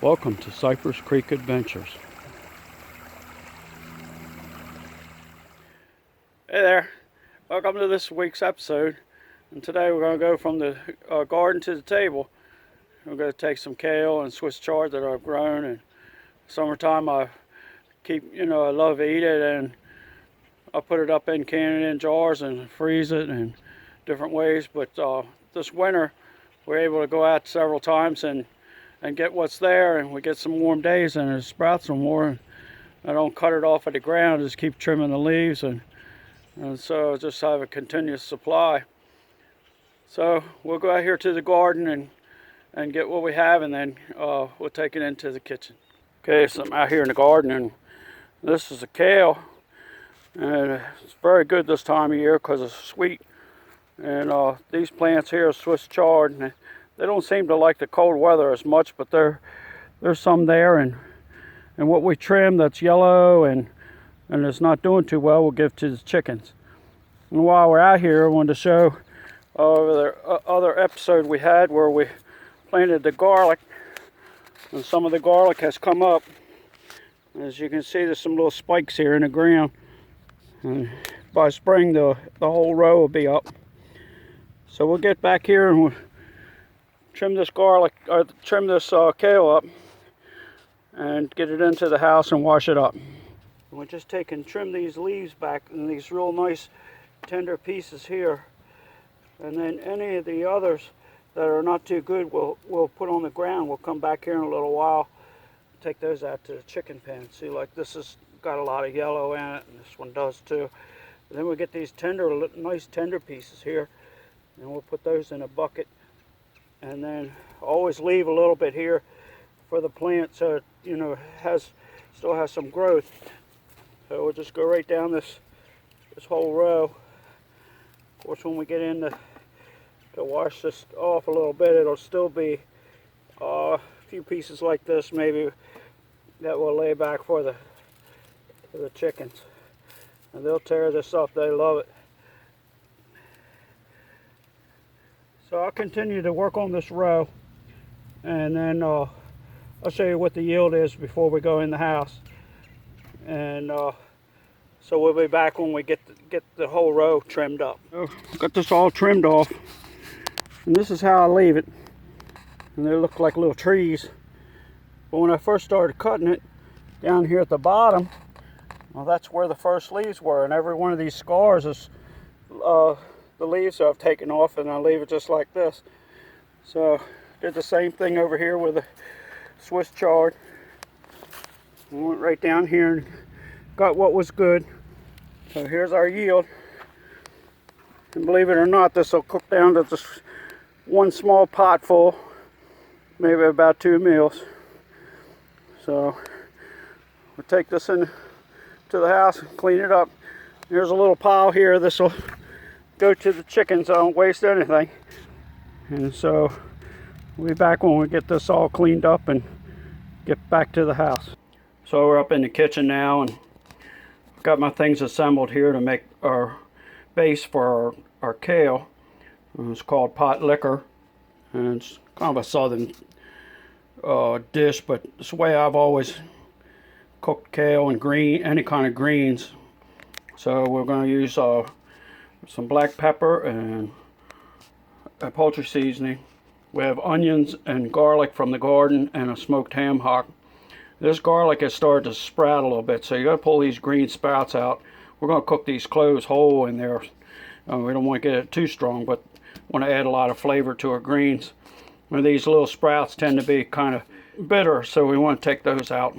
Welcome to Cypress Creek Adventures. Hey there, welcome to this week's episode. And today we're going to go from the garden to the table. We're going to take some kale and Swiss chard that I've grown. And summertime I keep, I love to eat it, and I put it up in canning in jars and freeze it in different ways. But this winter we're able to go out several times and get what's there, and we get some warm days and it sprouts some more. I don't cut it off at the ground, just keep trimming the leaves, and so just have a continuous supply. So we'll go out here to the garden and get what we have, and then we'll take it into the kitchen. Okay, so I'm out here in the garden, and this is a kale, and it's very good this time of year because it's sweet. And these plants here are Swiss chard, and they don't seem to like the cold weather as much, but there's some there, and what we trim that's yellow and it's not doing too well, we'll give to the chickens. And while we're out here, I wanted to show the other episode we had where we planted the garlic, and some of the garlic has come up. As you can see, there's some little spikes here in the ground, and by spring the whole row will be up. So we'll get back here and we'll trim this garlic, or trim this kale up and get it into the house and wash it up. We'll just take and trim these leaves back in these real nice tender pieces here, and then any of the others that are not too good we'll put on the ground. We'll come back here in a little while, take those out to the chicken pen. See, like this has got a lot of yellow in it, and this one does too. And then we'll get these nice tender pieces here, and we'll put those in a bucket. And then always leave a little bit here for the plant so it, still has some growth. So we'll just go right down this whole row. Of course, when we get in to wash this off a little bit, it'll still be a few pieces like this maybe that we'll lay back for the chickens. And they'll tear this up, they love it. So I'll continue to work on this row, and then I'll show you what the yield is before we go in the house. And so we'll be back when we get the whole row trimmed up. So got this all trimmed off, and this is how I leave it. And they look like little trees. But when I first started cutting it, down here at the bottom, well, that's where the first leaves were, and every one of these scars is the leaves that I've taken off, and I leave it just like this. So did the same thing over here with the Swiss chard. We went right down here and got what was good. So here's our yield. And believe it or not, this will cook down to just one small pot full, maybe about 2 meals. So we'll take this in to the house and clean it up. There's a little pile here. This will go to the chickens. I don't waste anything. And so we'll be back when we get this all cleaned up and get back to the house. So we're up in the kitchen now, and I've got my things assembled here to make our base for our kale. It's called pot liquor, and it's kind of a southern dish, but it's the way I've always cooked kale and any kind of greens. So we're going to use some black pepper and a poultry seasoning. We have onions and garlic from the garden and a smoked ham hock. This garlic has started to sprout a little bit, so you got to pull these green sprouts out. We're going to cook these cloves whole in there. We don't want to get it too strong, but want to add a lot of flavor to our greens. And these little sprouts tend to be kind of bitter, so we want to take those out.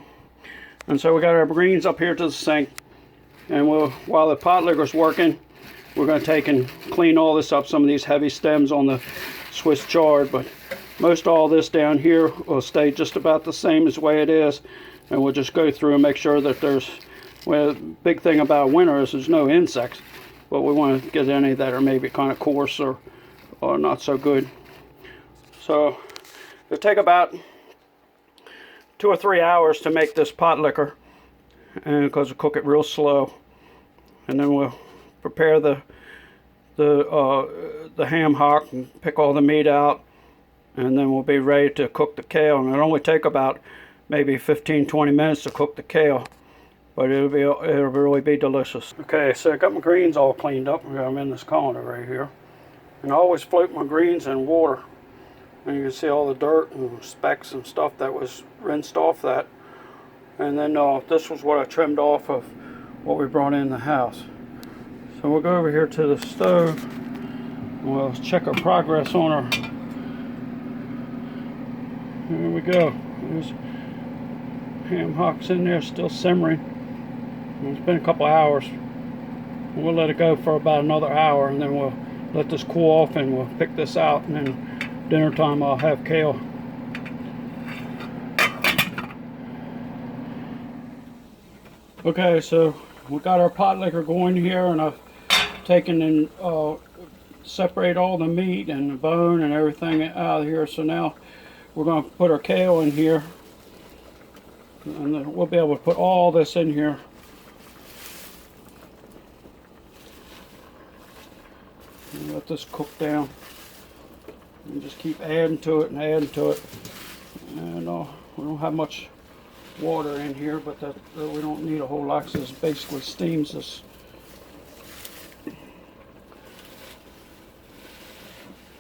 And so we got our greens up here to the sink, and while the pot liquor's working, we're going to take and clean all this up. Some of these heavy stems on the Swiss chard, but most all this down here will stay just about the same as the way it is. And we'll just go through and make sure that well, the big thing about winter is there's no insects, but we want to get any that are maybe kind of coarse or not so good. So it'll take about 2 or 3 hours to make this pot liquor, and because we'll cook it real slow. And then we'll prepare the ham hock and pick all the meat out, and then we'll be ready to cook the kale. And it'll only take about maybe 15-20 minutes to cook the kale, but it'll really be delicious. Okay, so I got my greens all cleaned up. I'm in this colander right here, and I always float my greens in water, and you can see all the dirt and specks and stuff that was rinsed off that. And then this was what I trimmed off of what we brought in the house. So we'll go over here to the stove, and we'll check our progress on our. Here we go. There's ham hocks in there still simmering. It's been a couple hours. We'll let it go for about another hour, and then we'll let this cool off, and we'll pick this out, and then dinner time I'll have kale. Okay, so we got our pot liquor going here, and I've taken and separate all the meat and the bone and everything out of here. So now we're going to put our kale in here, and then we'll be able to put all this in here. And let this cook down, and just keep adding to it and adding to it. And we don't have much water in here, but that we don't need a whole lot, because this basically steams this.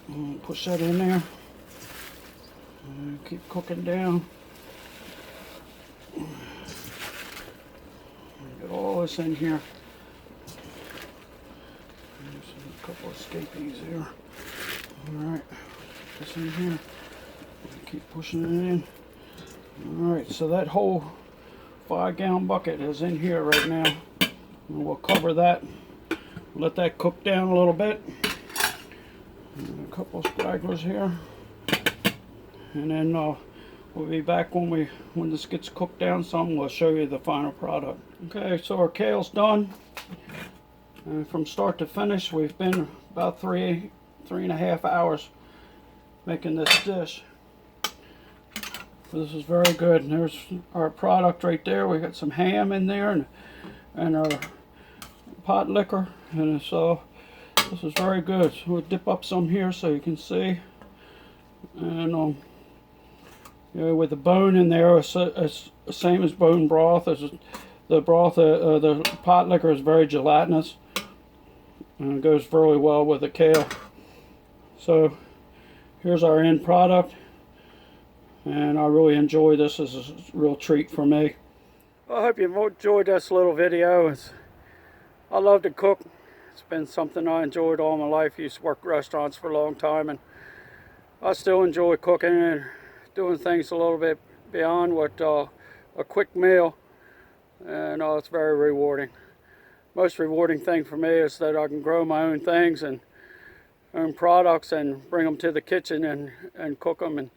And push that in there and keep cooking down. Get all this in here. There's a couple of escapees here. Alright, put this in here. Keep pushing it in. Alright, so that whole 5-gallon bucket is in here right now. And we'll cover that. Let that cook down a little bit. And a couple of stragglers here. And then we'll be back when this gets cooked down some. We'll show you the final product. Okay, so our kale's done. And from start to finish, we've been about 3.5 hours making this dish. This is very good. And there's our product right there. We got some ham in there, and our pot liquor, and so this is very good. So we'll dip up some here so you can see. And you know, with the bone in there, it's the same as bone broth. The broth, the pot liquor is very gelatinous, and it goes very well with the kale. So here's our end product. And I really enjoy this. As a real treat for me. Well, I hope you enjoyed this little video. I love to cook. It's been something I enjoyed all my life. I used to work restaurants for a long time, and I still enjoy cooking and doing things a little bit beyond what a quick meal. And it's very rewarding. Most rewarding thing for me is that I can grow my own things and own products and bring them to the kitchen and cook them. And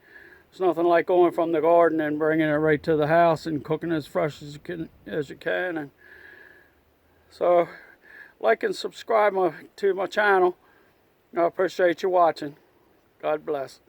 it's nothing like going from the garden and bringing it right to the house and cooking as fresh as you can. And so, like and subscribe to my channel. I appreciate you watching. God bless.